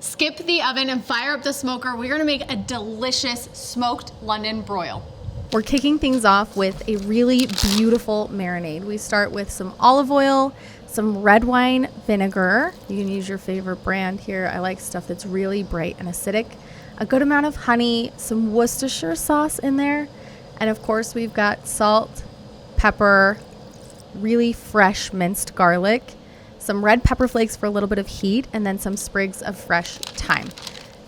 Skip the oven and fire up the smoker. We're gonna make a delicious smoked London broil. We're kicking things off with a really beautiful marinade. We start with some olive oil, some red wine vinegar. You can use your favorite brand here. I like stuff that's really bright and acidic. A good amount of honey, some Worcestershire sauce in there. And of course we've got salt, pepper, really fresh minced garlic, some red pepper flakes for a little bit of heat, and then some sprigs of fresh thyme.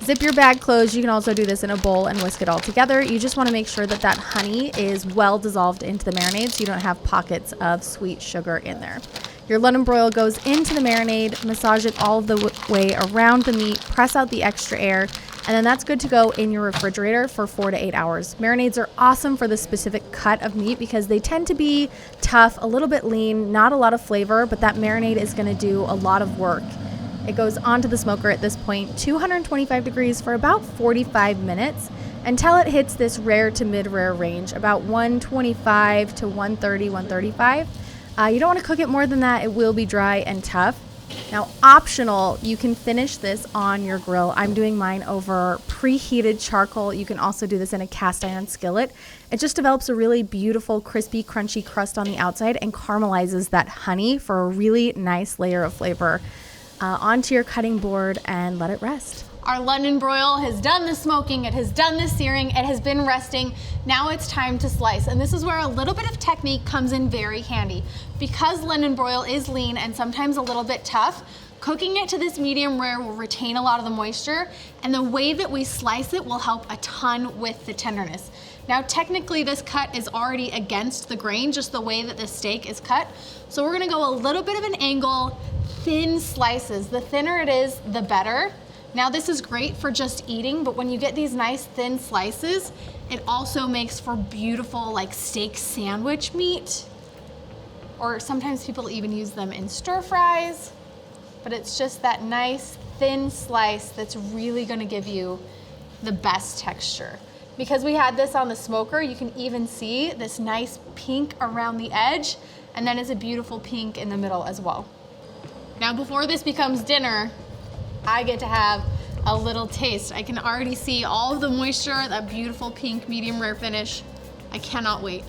Zip your bag closed. You can also do this in a bowl and whisk it all together. You just want to make sure that that honey is well dissolved into the marinade so you don't have pockets of sweet sugar in there. Your London broil goes into the marinade, massage it all the way around the meat, press out the extra air, and then that's good to go in your refrigerator for 4 to 8 hours. Marinades are awesome for the specific cut of meat because they tend to be tough, a little bit lean, not a lot of flavor, but that marinade is going to do a lot of work. It goes onto the smoker at this point, 225 degrees for about 45 minutes until it hits this rare to mid-rare range, about 125 to 130, 135. You don't want to cook it more than that. It will be dry and tough. Now, optional, you can finish this on your grill. I'm doing mine over preheated charcoal. You can also do this in a cast iron skillet. It just develops a really beautiful, crispy, crunchy crust on the outside and caramelizes that honey for a really nice layer of flavor onto your cutting board, and let it rest. Our London broil has done the smoking, it has done the searing, it has been resting. Now it's time to slice. And this is where a little bit of technique comes in very handy. Because London broil is lean and sometimes a little bit tough, cooking it to this medium rare will retain a lot of the moisture, and the way that we slice it will help a ton with the tenderness. Now, technically this cut is already against the grain, just the way that the steak is cut. So we're gonna go a little bit of an angle, thin slices. The thinner it is, the better. Now this is great for just eating, but when you get these nice thin slices, it also makes for beautiful like steak sandwich meat, or sometimes people even use them in stir fries, but it's just that nice thin slice that's really gonna give you the best texture. Because we had this on the smoker, you can even see this nice pink around the edge, and then it's a beautiful pink in the middle as well. Now before this becomes dinner, I get to have a little taste. I can already see all of the moisture, that beautiful pink medium rare finish. I cannot wait.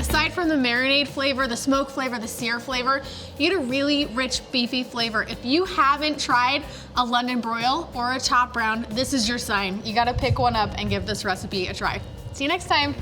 Aside from the marinade flavor, the smoke flavor, the sear flavor, you get a really rich beefy flavor. If you haven't tried a London broil or a top brown, this is your sign. You gotta pick one up and give this recipe a try. See you next time.